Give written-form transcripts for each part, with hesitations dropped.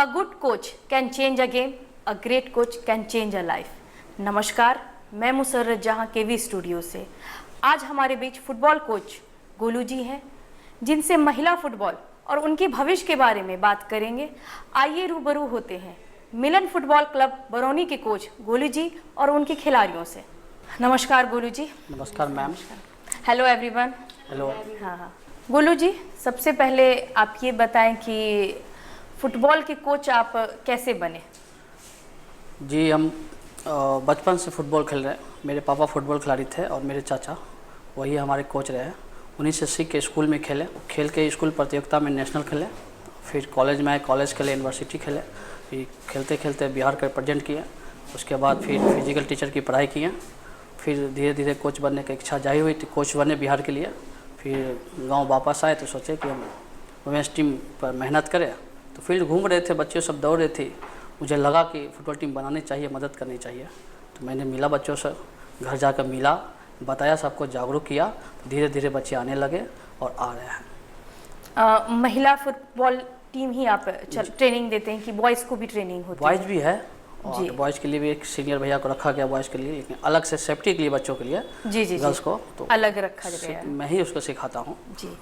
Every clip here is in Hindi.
A good coach can change a game, a great coach can change a life. नमस्कार, मैं मुसर्रत जहां केवी स्टूडियो से। आज हमारे बीच फुटबॉल कोच गोलू जी हैं, जिनसे महिला फुटबॉल और उनके भविष्य के बारे में बात करेंगे। आइए रूबरू होते हैं मिलन फुटबॉल क्लब बरौनी के कोच गोलू जी और उनके खिलाड़ियों से। नमस्कार गोलू जी। नमस्कार मैम। Hello everyone. हेलो। हाँ, गोलू जी, सबसे पहले आप ये बताएं कि फुटबॉल के कोच आप कैसे बने? जी, हम बचपन से फुटबॉल खेल रहे हैं। मेरे पापा फुटबॉल खिलाड़ी थे और मेरे चाचा वही हमारे कोच रहे हैं। उन्हीं से सीख के स्कूल में खेले, खेल के स्कूल प्रतियोगिता में नेशनल खेले, फिर कॉलेज में आए, कॉलेज खेले, यूनिवर्सिटी खेले, फिर खेलते खेलते बिहार का रिप्रेजेंट किए। उसके बाद फिर फिजिकल टीचर की पढ़ाई किए। फिर धीरे धीरे कोच बनने की इच्छा जाहिर हुई, कोच बने बिहार के लिए। फिर गांव वापस आए तो सोचे कि हम वुमेंस टीम पर मेहनत करें। तो फील्ड घूम रहे थे, बच्चे सब दौड़ रहे थे, मुझे लगा कि फुटबॉल टीम बनानी चाहिए, मदद करनी चाहिए। तो मैंने मिला बच्चों से, घर जाकर मिला, बताया, सबको जागरूक किया। तो धीरे धीरे बच्चे आने लगे और आ रहे हैं। महिला फुटबॉल टीम ही आप ट्रेनिंग देते हैं कि बॉयज़ को भी ट्रेनिंग होती है? बॉयज़ भी है और बॉयज़ के लिए भी एक सीनियर भैया को रखा गया बॉयज़ के लिए, लेकिन अलग से सेफ्टी के लिए बच्चों के लिए। जी जी गर्ल्स को तो अलग रखा गया है। मैं ही उसको सिखाता हूँ जी।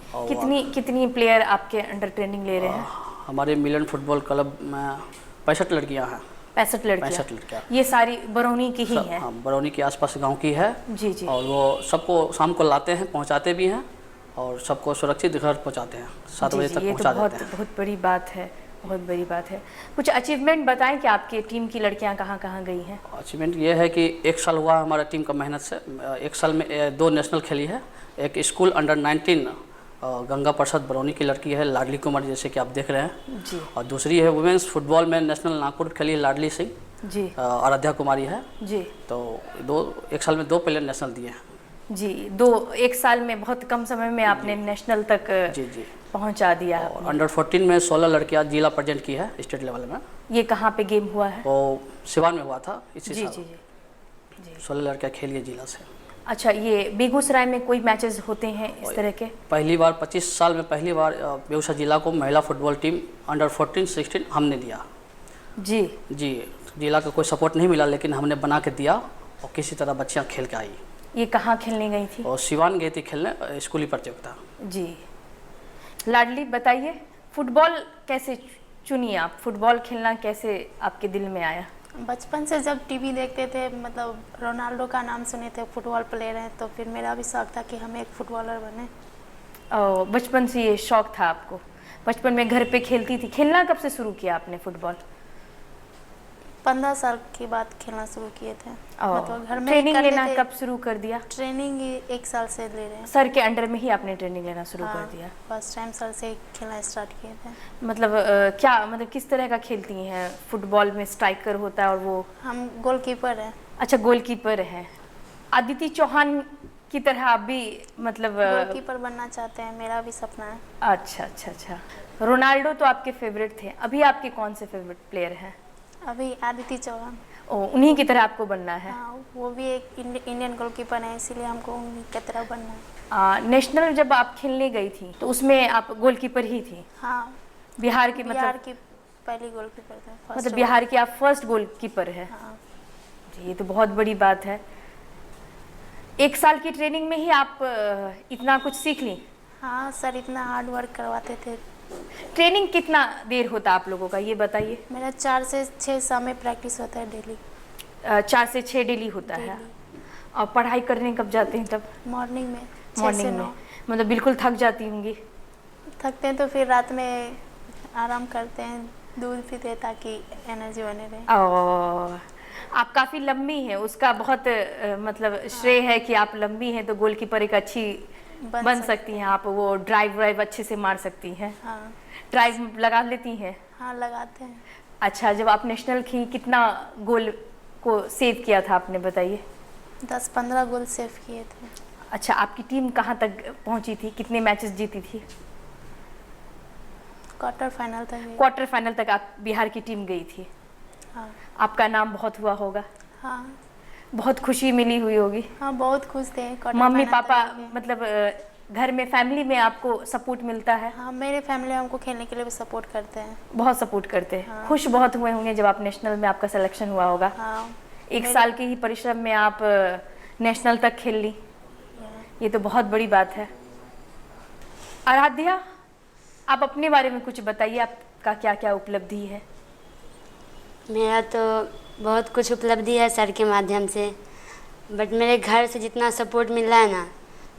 कितनी प्लेयर आपके अंडर ट्रेनिंग ले रहे हैं? हमारे मिलन फुटबॉल क्लब में 65 लड़कियाँ हैं। 65 लड़कियाँ? ये सारी बरौनी की ही हैं? हाँ, बरौनी के आसपास गांव की है जी जी। और वो सबको शाम को लाते हैं, पहुंचाते भी हैं और सबको सुरक्षित घर पहुंचाते हैं, 7 बजे तक पहुंचा देते हैं। बहुत बड़ी बात है, बहुत बड़ी बात है। कुछ अचीवमेंट बताएं कि आपके टीम की लड़कियां कहाँ कहाँ गई हैं? अचीवमेंट ये है कि 1 साल हुआ हमारा टीम का मेहनत से। 1 साल में 2 नेशनल खेली है। एक स्कूल अंडर 19 गंगा प्रसाद बरौनी की लड़की है, लाडली कुमारी, जैसे कि आप देख रहे हैं जी। और दूसरी है वुमेंस फुटबॉल में नेशनल नागपुर खेली है, लाडली सिंह जी, आराध्या कुमारी है जी। तो 1 साल में 2 प्लेयर नेशनल दिए हैं जी। 1 साल में, बहुत कम समय में आपने नेशनल तक जी जी पहुंचा दिया। और अंडर 14 में 16 लड़कियां जिला प्रेजेंट की है स्टेट लेवल में। ये कहाँ पे गेम हुआ है? वो सिवान में हुआ था इसी जी साल। जी जी। 16 लड़कियां खेली जिला से। अच्छा, ये बेगूसराय में कोई मैचेस होते हैं इस तरह के? पहली बार 25 साल में पहली बार बेगूसराय जिला को महिला फुटबॉल टीम अंडर 14, 16 हमने दिया जी जी। जिला का कोई सपोर्ट नहीं मिला, लेकिन हमने बना के दिया और किसी तरह बच्चियाँ खेल के आई। ये कहाँ खेलने गई थी? और सिवान गई थी खेलने, स्कूली प्रतियोगिता। जी। लाडली, बताइए फुटबॉल कैसे चुनी आप? फुटबॉल खेलना कैसे आपके दिल में आया? बचपन से जब टीवी देखते थे, मतलब रोनाल्डो का नाम सुने थे, फुटबॉल प्लेयर हैं, तो फिर मेरा भी शौक था कि हम एक फुटबॉलर बने। बचपन से ये शौक था आपको? बचपन में घर पे खेलती थी? खेलना कब से शुरू किया आपने फुटबॉल? 15 साल के बाद खेलना शुरू किए थे। मतलब घर में ट्रेनिंग लेना कब शुरू कर दिया? ट्रेनिंग 1 साल से ले रहे हैं। सर के अंडर में ही आपने ट्रेनिंग लेना शुरू कर दिया? फर्स्ट टाइम सर से खेलना स्टार्ट किए थे। मतलब क्या, मतलब किस तरह का खेलती हैं? फुटबॉल में स्ट्राइकर होता है और वो? हम गोलकीपर हैं। अच्छा, गोलकीपर है। अदिति चौहान की तरह आप भी मतलब गोलकीपर बनना चाहते हैं, मेरा भी सपना है। अच्छा अच्छा अच्छा। रोनाल्डो तो आपके फेवरेट थे, अभी आपके कौन से फेवरेट प्लेयर हैं? अभी अदिति चौहान। उन्हीं की तरह आपको बनना है? हाँ, वो भी एक इंडियन गोलकीपर है, इसीलिए हमको उन्हीं की तरह बनना है। नेशनल जब आप खेलने गई थी तो उसमें आप गोलकीपर ही थी? हाँ। बिहार की की पहली गोलकीपर थे। मतलब बिहार की आप फर्स्ट गोलकीपर है? हाँ। ये तो बहुत बड़ी बात है। 1 साल की ट्रेनिंग में ही आप इतना कुछ सीख ली? हाँ सर, इतना हार्ड वर्क करवाते थे। ट्रेनिंग कितना देर होता आप लोगों का, ये बताइए? मेरा 4 से 6 समय प्रैक्टिस होता है डेली। 4 से 6 डेली होता है। और पढ़ाई करने कब जाते हैं तब? मॉर्निंग में। मॉर्निंग में मतलब बिल्कुल थक जाती होंगी? थकते हैं तो फिर रात में आराम करते हैं, दूध पीते हैं ताकि एनर्जी बने रहे। आप काफ़ी लंबी हैं, उसका बहुत मतलब श्रेय है कि आप लंबी हैं तो गोलकीपर एक अच्छी बन सकती हैं आप। वो ड्राइव अच्छे से मार सकती हैं। हाँ। ड्राइव लगा लेती हैं? हाँ, लगाते हैं। अच्छा, जब आप नेशनल की कितना गोल को सेव किया था आपने, बताइए? 10-15 गोल सेव किए थे। अच्छा, आपकी टीम कहाँ तक पहुँची थी? कितने मैचेस जीती थी? क्वार्टर फाइनल तक। क्वार्टर फाइनल तक आप बिहार की टीम गई थी? हाँ। आपका नाम बहुत हुआ होगा? हाँ। बहुत खुशी मिली हुई होगी? हाँ, बहुत खुश थे। मम्मी पापा मतलब घर में फैमिली में आपको सपोर्ट मिलता है? हाँ, मेरे फैमिली हमको खेलने के लिए भी सपोर्ट करते हैं। बहुत सपोर्ट करते हैं। हाँ। खुश बहुत हुए होंगे जब आप नेशनल में आपका सिलेक्शन हुआ होगा। हाँ, एक साल के ही परिश्रम में आप नेशनल तक खेल ली, ये तो बहुत बड़ी बात है। आराध्या, आप अपने बारे में कुछ बताइए, आपका क्या क्या उपलब्धि है? मेरा तो बहुत कुछ उपलब्धि है सर के माध्यम से, बट मेरे घर से जितना सपोर्ट मिल रहा है ना,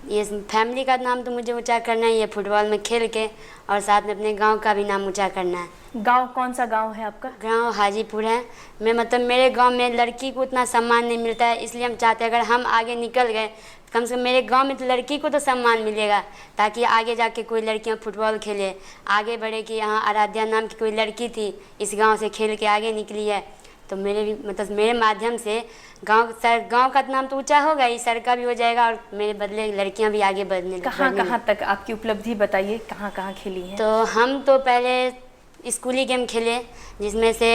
ये फैमिली का नाम तो मुझे ऊंचा करना ही है फुटबॉल में खेल के, और साथ में अपने गांव का भी नाम ऊंचा करना है। गांव कौन सा गांव है आपका? गांव हाजीपुर है। मैं मतलब मेरे गांव में लड़की को उतना सम्मान नहीं मिलता है, इसलिए हम चाहते हैं अगर हम आगे निकल गए, कम से कम मेरे गांव में तो लड़की को तो सम्मान मिलेगा, ताकि आगे जाके कोई लड़कियां फुटबॉल खेले, आगे बढ़े। कि यहाँ आराध्या नाम की कोई लड़की थी, इस गांव से खेल के आगे निकली है, तो मेरे भी मतलब मेरे माध्यम से गांव का नाम तो ऊंचा होगा ही, सर का भी हो जाएगा, और मेरे बदले लड़कियां भी आगे बढ़ने। कहाँ तक आपकी उपलब्धि बताइए, कहाँ खेली है? तो हम तो पहले स्कूली गेम खेले, जिसमें से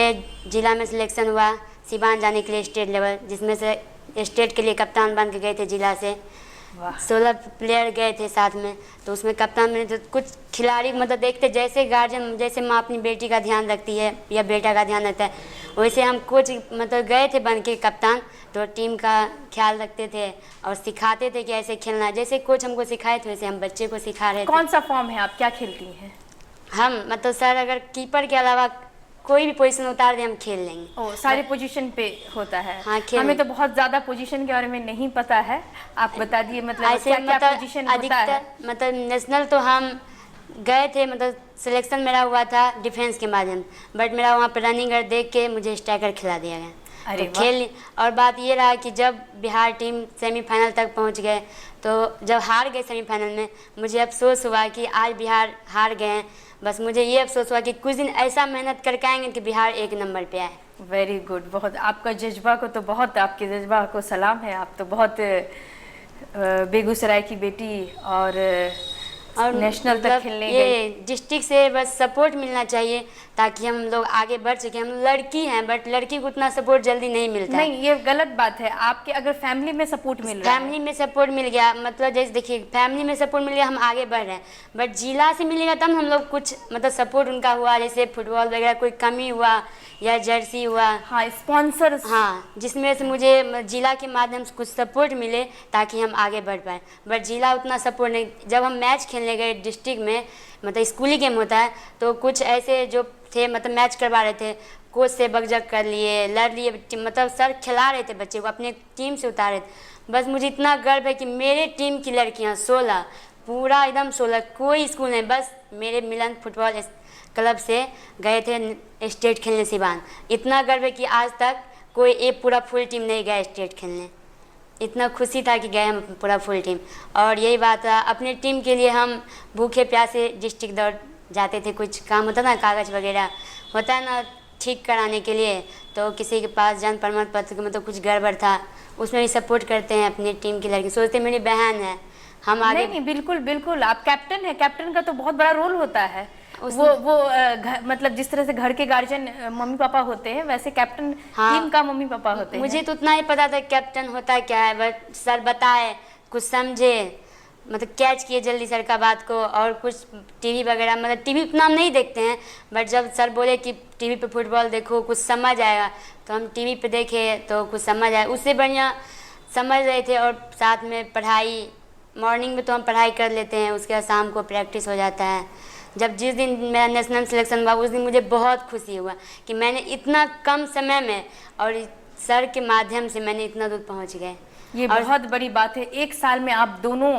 जिला में सिलेक्शन हुआ सिवान जाने के लिए स्टेट लेवल, जिसमें से स्टेट के लिए कप्तान बन के गए थे जिला से। 16 प्लेयर गए थे साथ में, तो उसमें कप्तान में तो कुछ खिलाड़ी मतलब देखते, जैसे गार्जियन जैसे माँ अपनी बेटी का ध्यान रखती है या बेटा का ध्यान रखता है, वैसे हम कोच मतलब गए थे बन के कप्तान, तो टीम का ख्याल रखते थे और सिखाते थे कि ऐसे खेलना है। जैसे कोच हमको सिखाए थे वैसे हम बच्चे को सिखा रहे थे। कौन सा फॉर्म है, आप क्या खेलती हैं? हम मतलब सर अगर कीपर के अलावा कोई भी पोजीशन उतार दे हम खेल लेंगे। ओ, सारे पोजीशन पे होता है? हाँ, हमें तो बहुत ज़्यादा पोजीशन के बारे में नहीं पता है, आप बता दिए मतलब ऐसे क्या मतलब पोजीशन होता है? मतलब नेशनल तो हम गए थे, मतलब सिलेक्शन मेरा हुआ था डिफेंस के माध्यम, बट मेरा वहाँ पर रनिंग देख के मुझे स्ट्राइकर खिला दिया गया। अरे तो खेल। और बात ये रहा कि जब बिहार टीम सेमीफाइनल तक पहुंच गए, तो जब हार गए सेमीफाइनल में, मुझे अफसोस हुआ कि आज बिहार हार गए हैं। बस मुझे ये अफसोस हुआ कि कुछ दिन ऐसा मेहनत करके आएंगे कि बिहार 1 नंबर पे आए। वेरी गुड, बहुत आपका जज्बा को तो बहुत, आपके जज्बा को सलाम है। आप तो बहुत बेगूसराय की बेटी और नेशनल तक खेलने गई। ये डिस्ट्रिक्ट से बस सपोर्ट मिलना चाहिए ताकि हम लोग आगे बढ़ सकें। हम लड़की हैं, बट लड़की को उतना सपोर्ट जल्दी नहीं मिलता। नहीं, ये गलत बात है। आपके अगर फैमिली में सपोर्ट मिल रहा है, फैमिली में सपोर्ट मिल गया, मतलब जैसे देखिए फैमिली में सपोर्ट मिल गया, हम आगे बढ़ रहे हैं, बट जिला से मिलेगा तब हम लोग कुछ मतलब सपोर्ट उनका हुआ, जैसे फुटबॉल वगैरह कोई कमी हुआ या जर्सी हुआ, हाँ स्पॉन्सर, हाँ, जिसमें से मुझे जिला के माध्यम से कुछ सपोर्ट मिले ताकि हम आगे बढ़ पाए। बट जिला उतना सपोर्ट नहीं। जब हम मैच खेलने गए डिस्ट्रिक्ट में, मतलब स्कूली गेम होता है, तो कुछ ऐसे जो थे मतलब मैच करवा रहे थे, कोच से बकझक कर लिए, लड़ लिए, मतलब सर खिला रहे थे बच्चे को, अपने टीम से उतारे थे। बस मुझे इतना गर्व है कि मेरे टीम की लड़कियां 16 पूरा एकदम 16, कोई स्कूल नहीं, बस मेरे मिलन फुटबॉल क्लब से गए थे स्टेट खेलने सिवान। इतना गर्व है कि आज तक कोई एक पूरा फुल टीम नहीं गया स्टेट खेलने। इतना खुशी था कि गए हम पूरा फुल टीम। और यही बात है, अपने टीम के लिए हम भूखे प्यासे डिस्ट्रिक्ट दौड़ जाते थे। कुछ काम होता ना, कागज़ वगैरह होता है ना ठीक कराने के लिए, तो किसी के पास जन्म प्रमाण पत्र मतलब कुछ गड़बड़ था, उसमें भी सपोर्ट करते हैं अपनी टीम की लड़की। सोचते मेरी बहन है, हम आगे। नहीं, बिल्कुल बिल्कुल, आप कैप्टन है, कैप्टन का तो बहुत बड़ा रोल होता है। वो मतलब जिस तरह से घर के गार्जियन मम्मी पापा होते हैं, वैसे कैप्टन टीम का मम्मी पापा होते हैं। मुझे तो उतना ही पता था कैप्टन होता क्या है, बट सर बताए, कुछ समझे, मतलब कैच किए जल्दी सर का बात को। और कुछ टीवी वगैरह, मतलब टीवी उतना हम नहीं देखते हैं, बट जब सर बोले कि टीवी पे फुटबॉल देखो कुछ समझ आएगा, तो हम टीवी पे देखे तो कुछ समझ आया, उससे बढ़िया समझ रहे थे। और साथ में पढ़ाई, मॉर्निंग में तो हम पढ़ाई कर लेते हैं, उसके बाद शाम को प्रैक्टिस हो जाता है। जब जिस दिन मेरा नेशनल सिलेक्शन हुआ उस दिन मुझे बहुत खुशी हुआ कि मैंने इतना कम समय में और सर के माध्यम से मैंने इतना दूर पहुंच गए। ये बहुत बड़ी बात है। एक साल में आप दोनों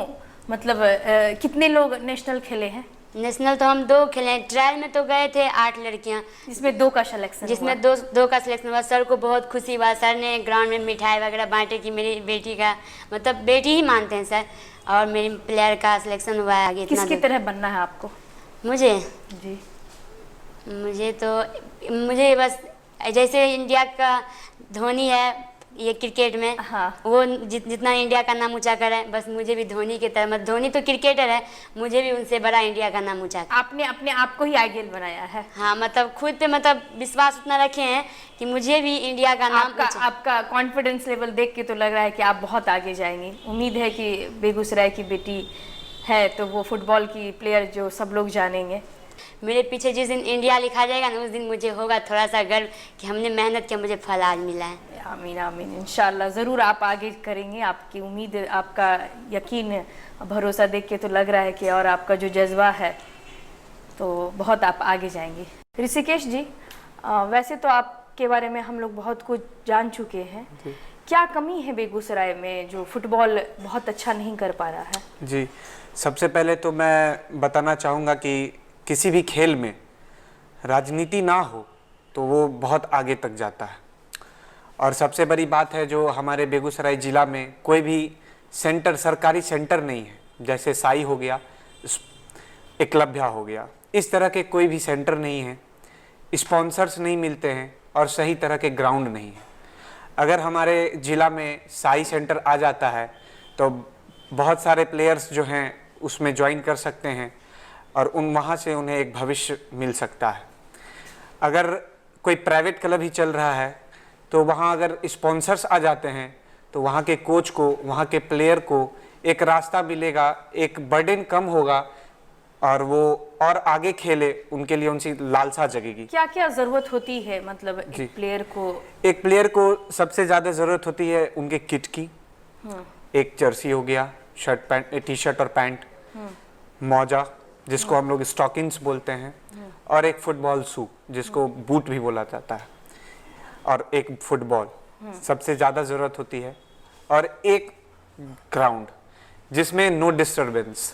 मतलब कितने लोग नेशनल खेले हैं? नेशनल तो हम 2 खेले हैं। ट्रायल में तो गए थे 8 लड़कियां, जिसमें 2 का सिलेक्शन, जिसमें दो का सिलेक्शन हुआ। सर को बहुत खुशी हुआ। सर ने ग्राउंड में मिठाई वगैरह बांटे कि मेरी बेटी का, मतलब बेटी ही मानते हैं सर, और मेरी प्लेयर का सिलेक्शन हुआ है आगे। किसकी तरह बनना है आपको? मुझे जी, मुझे बस जैसे इंडिया का धोनी है ये क्रिकेट में, हाँ। वो जितना इंडिया का नाम ऊंचा करे, बस मुझे भी धोनी की तरह, मतलब धोनी तो क्रिकेटर है, मुझे भी उनसे बड़ा इंडिया का नाम ऊंचा। आपने अपने आप को ही आइडियल बनाया है? हाँ, मतलब खुद पे मतलब विश्वास उतना रखे हैं कि मुझे भी इंडिया का नाम आपका कॉन्फिडेंस लेवल देख के तो लग रहा है कि आप बहुत आगे जाएंगी। उम्मीद है कि बेगूसराय की बेटी है तो वो फुटबॉल की प्लेयर जो सब लोग जानेंगे। मेरे पीछे जिस दिन इंडिया लिखा जाएगा ना, उस दिन मुझे होगा थोड़ा सा गर्व कि हमने मेहनत किया, मुझे फल आज मिला है। आमीन आमीन, इंशाल्लाह ज़रूर आप आगे करेंगे। आपकी उम्मीद, आपका यकीन, भरोसा देख के तो लग रहा है कि और आपका जो जज्बा है तो बहुत आप आगे जाएंगे। ऋषिकेश जी, वैसे तो आपके बारे में हम लोग बहुत कुछ जान चुके हैं, क्या कमी है बेगूसराय में जो फुटबॉल बहुत अच्छा नहीं कर पा रहा है? जी, सबसे पहले तो मैं बताना चाहूँगा कि किसी भी खेल में राजनीति ना हो तो वो बहुत आगे तक जाता है। और सबसे बड़ी बात है जो हमारे बेगूसराय ज़िला में कोई भी सेंटर, सरकारी सेंटर नहीं है। जैसे साई हो गया, एकलव्या हो गया, इस तरह के कोई भी सेंटर नहीं है, स्पॉन्सर्स नहीं मिलते हैं और सही तरह के ग्राउंड नहीं है। अगर हमारे ज़िला में साई सेंटर आ जाता है तो बहुत सारे प्लेयर्स जो हैं उसमें ज्वाइन कर सकते हैं और वहाँ से उन्हें एक भविष्य मिल सकता है। अगर कोई प्राइवेट क्लब ही चल रहा है तो वहाँ अगर स्पॉन्सर्स आ जाते हैं तो वहाँ के कोच को, वहाँ के प्लेयर को एक रास्ता मिलेगा, एक बर्डन कम होगा और वो और आगे खेले, उनके लिए उनकी लालसा जगेगी। क्या क्या ज़रूरत होती है मतलब एक प्लेयर को? एक प्लेयर को सबसे ज़्यादा ज़रूरत होती है उनके किट की। एक जर्सी हो गया, शर्ट पैंट, टी शर्ट और पैंट, मौजा जिसको हम लोग स्टॉकिंग्स बोलते हैं, और एक फुटबॉल शू जिसको बूट भी बोला जाता है, और एक फुटबॉल सबसे ज़्यादा ज़रूरत होती है, और एक ग्राउंड जिसमें नो डिस्टरबेंस,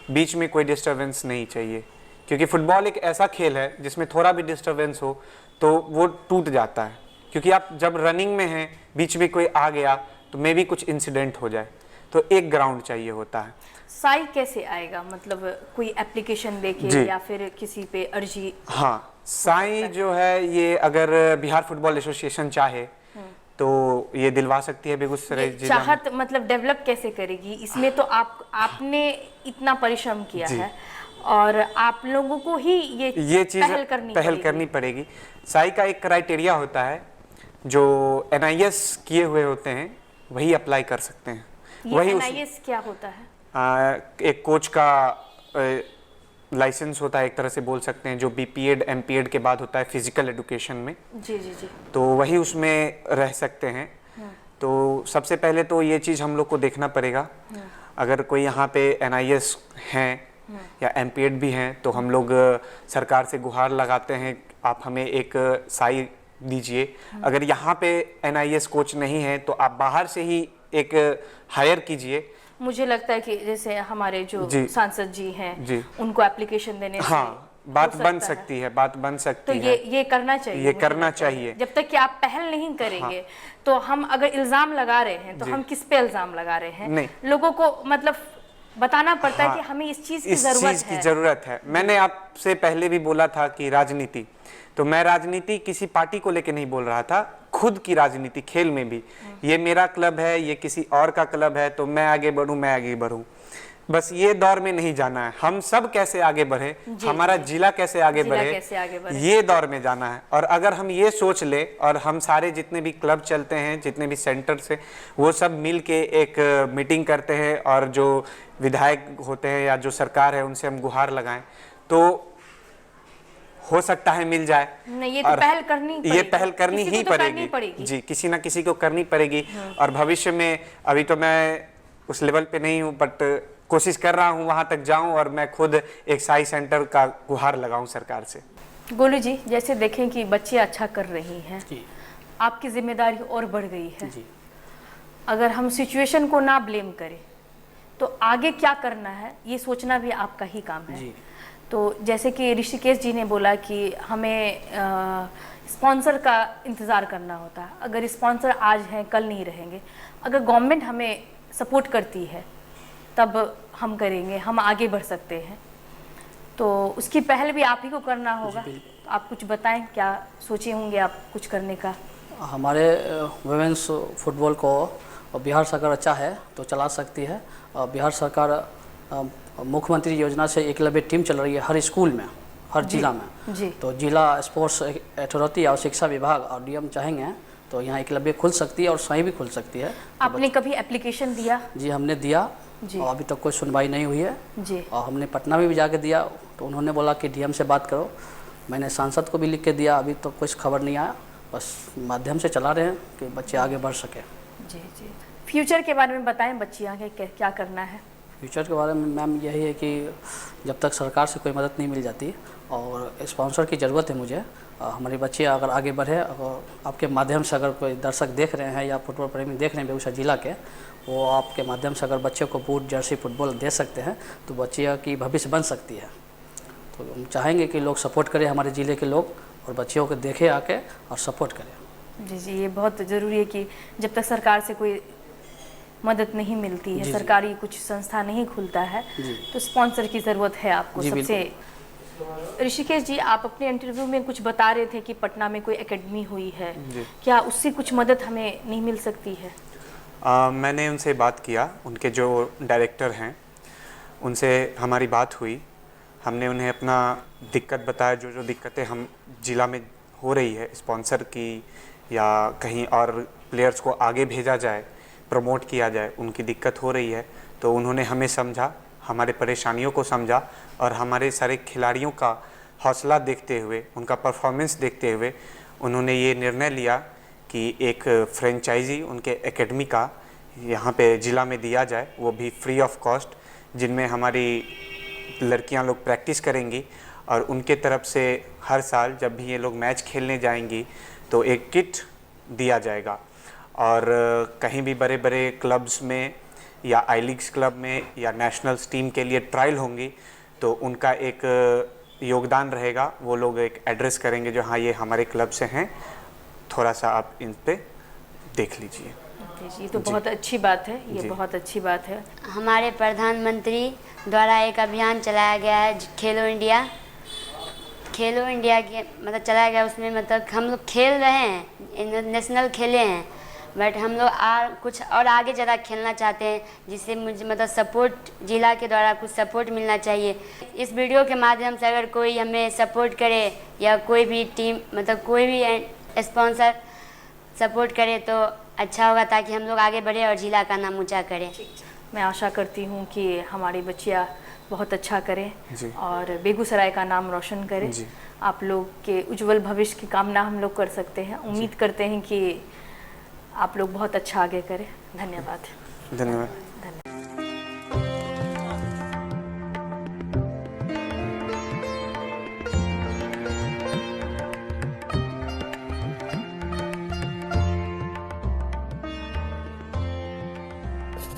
बीच में कोई डिस्टरबेंस नहीं चाहिए, क्योंकि फुटबॉल एक ऐसा खेल है जिसमें थोड़ा भी डिस्टरबेंस हो तो वो टूट जाता है। क्योंकि आप जब रनिंग में हैं, बीच में कोई आ गया तो मे भी कुछ इंसिडेंट हो जाए, तो एक ग्राउंड चाहिए होता है। साई कैसे आएगा, मतलब कोई एप्लीकेशन देके या फिर किसी पे अर्जी? हाँ, साई जो है ये अगर बिहार फुटबॉल एसोसिएशन चाहे तो ये दिलवा सकती है बेगूसराय जिला में। चाहत मतलब डेवलप कैसे करेगी इसमें? तो आपने इतना परिश्रम किया है और आप लोगों को ही ये चीज पहल करनी पड़ेगी। साई का एक क्राइटेरिया होता है, जो NIS किए हुए होते हैं वही अप्लाई कर सकते हैं। वही NIS क्या होता है? एक कोच का लाइसेंस होता है, एक तरह से बोल सकते हैं, जो BPED MPED के बाद होता है फिजिकल एजुकेशन में। जी जी जी। तो वही उसमें रह सकते हैं। तो सबसे पहले तो ये चीज़ हम लोग को देखना पड़ेगा। अगर कोई यहाँ पे NIS हैं या MPED भी हैं तो हम लोग सरकार से गुहार लगाते हैं, आप हमें एक साई दीजिए। अगर यहाँ पे NIS कोच नहीं है तो आप बाहर से ही एक हायर कीजिए। मुझे लगता है कि जैसे हमारे जो सांसद जी हैं उनको एप्लीकेशन देने हाँ, बात बन सकती है, बात बन सकती है। है। तो ये करना चाहिए, ये करना चाहिए। जब तक कि आप पहल नहीं करेंगे तो हम अगर इल्जाम लगा रहे हैं तो हम किस पे इल्जाम लगा रहे हैं? नहीं, लोगों को मतलब बताना पड़ता है कि हमें इस चीज की जरूरत है। मैंने आपसे पहले भी बोला था कि राजनीति, तो मैं राजनीति किसी पार्टी को लेके नहीं बोल रहा था, खुद की राजनीति खेल में भी। ये मेरा क्लब है, ये किसी और का क्लब है, तो मैं आगे बढ़ूं, मैं आगे बढ़ूं। बस ये दौर में नहीं जाना है, हम सब कैसे आगे बढ़े, हमारा जिला कैसे आगे बढ़े, ये दौर में जाना है। और अगर हम ये सोच ले और हम सारे जितने भी क्लब चलते हैं, जितने भी सेंटर से, वो सब मिल के एक मीटिंग करते हैं और जो विधायक होते हैं या जो सरकार है उनसे हम गुहार लगाएं तो हो सकता है मिल जाए। नहीं, ये तो पहल करनी पड़ेगी। ये पहल करनी ही पड़ेगी जी, किसी ना किसी को करनी पड़ेगी। और भविष्य में, अभी तो मैं उस लेवल पे नहीं हूँ, बट कोशिश कर रहा हूँ वहाँ तक जाऊँ और मैं खुद एक साई सेंटर का गुहार लगाऊं सरकार से। गोलू जी, जैसे देखें कि बच्चे अच्छा कर रही हैं, आपकी जिम्मेदारी और बढ़ गई है। अगर हम सिचुएशन को ना ब्लेम करें तो आगे क्या करना है ये सोचना भी आपका ही काम है। तो जैसे कि ऋषिकेश जी ने बोला कि हमें स्पॉन्सर का इंतज़ार करना होता है। अगर स्पॉन्सर आज हैं कल नहीं रहेंगे, अगर गवर्नमेंट हमें सपोर्ट करती है तब हम करेंगे, हम आगे बढ़ सकते हैं। तो उसकी पहल भी आप ही को करना होगा। तो आप कुछ बताएं, क्या सोचे होंगे आप कुछ करने का? हमारे वुमेन्स फुटबॉल को बिहार सरकार अच्छा है तो चला सकती है। बिहार सरकार मुख्यमंत्री योजना से एकलव्य टीम चल रही है हर स्कूल में, हर जिला में। तो जिला स्पोर्ट्स अथॉरिटी और शिक्षा विभाग और DM चाहेंगे तो यहाँ एकलव्य खुल सकती है और सही भी खुल सकती है। आपने कभी एप्लीकेशन दिया? जी, हमने दिया जी। और अभी तक कोई सुनवाई नहीं हुई है। जी। और हमने पटना में भी जाके दिया तो उन्होंने बोला कि डीएम से बात करो। मैंने सांसद को भी लिख के दिया, अभी तो कुछ खबर नहीं आया। बस माध्यम से चला रहे हैं कि बच्चे आगे बढ़ सकें। जी जी। फ्यूचर के बारे में बताएं, बच्ची आगे क्या करना है? फ्यूचर के बारे में मैम यही है कि जब तक सरकार से कोई मदद नहीं मिल जाती और स्पॉन्सर की ज़रूरत है मुझे। हमारी बच्ची अगर आगे बढ़े, अगर आपके माध्यम से अगर कोई दर्शक देख रहे हैं या फुटबॉल प्रेमी देख रहे हैं बेगूसराय ज़िला के, वो आपके माध्यम से अगर बच्चे को बूट जर्सी फुटबॉल दे सकते हैं तो बच्चियों की भविष्य बन सकती है। तो हम चाहेंगे कि लोग सपोर्ट करें, हमारे ज़िले के लोग, और बच्चियों को देखें आके और सपोर्ट करें। जी जी, ये बहुत ज़रूरी है कि जब तक सरकार से कोई मदद नहीं मिलती है, सरकारी कुछ संस्था नहीं खुलता है, तो स्पॉन्सर की ज़रूरत है आपको सबसे। ऋषिकेश जी, आप अपने इंटरव्यू में कुछ बता रहे थे कि पटना में कोई एकेडमी हुई है, क्या उससे कुछ मदद हमें नहीं मिल सकती है? मैंने उनसे बात किया, उनके जो डायरेक्टर हैं उनसे हमारी बात हुई। हमने उन्हें अपना दिक्कत बताया, जो दिक्कतें हम ज़िला में हो रही है स्पॉन्सर की, या कहीं और प्लेयर्स को आगे भेजा जाए, प्रमोट किया जाए, उनकी दिक्कत हो रही है। तो उन्होंने हमें समझा, हमारे परेशानियों को समझा, और हमारे सारे खिलाड़ियों का हौसला देखते हुए, उनका परफॉर्मेंस देखते हुए उन्होंने ये निर्णय लिया कि एक फ्रेंचाइजी उनके एकेडमी का यहाँ पे ज़िला में दिया जाए, वो भी फ्री ऑफ कॉस्ट, जिनमें हमारी लड़कियां लोग प्रैक्टिस करेंगी और उनके तरफ से हर साल जब भी ये लोग मैच खेलने जाएंगी तो एक किट दिया जाएगा। और कहीं भी बड़े बड़े क्लब्स में या आई लीग्स क्लब में या नेशनल्स टीम के लिए ट्रायल होंगी तो उनका एक योगदान रहेगा। वो लोग एक एड्रेस करेंगे जो हाँ ये हमारे क्लब से हैं, थोड़ा सा आप इन पे देख लीजिए। जी, तो बहुत अच्छी बात है, ये बहुत अच्छी बात है। हमारे प्रधानमंत्री द्वारा एक अभियान चलाया गया है खेलो इंडिया। खेलो इंडिया के मतलब चलाया गया, उसमें मतलब हम लोग खेल रहे हैं, नेशनल खेले हैं, बट हम लोग कुछ और आगे ज़्यादा खेलना चाहते हैं, जिससे मुझे मतलब सपोर्ट ज़िला के द्वारा कुछ सपोर्ट मिलना चाहिए। इस वीडियो के माध्यम से अगर कोई हमें सपोर्ट करे या कोई भी टीम मतलब कोई भी स्पॉन्सर सपोर्ट करे तो अच्छा होगा, ताकि हम लोग आगे बढ़े और ज़िला का नाम ऊँचा करें। मैं आशा करती हूँ कि हमारी बच्चियाँ बहुत अच्छा करें और बेगूसराय का नाम रोशन करें। आप लोग के उज्जवल भविष्य की कामना हम लोग कर सकते हैं। उम्मीद करते हैं कि आप लोग बहुत अच्छा आगे करें। धन्यवाद। धन्यवाद।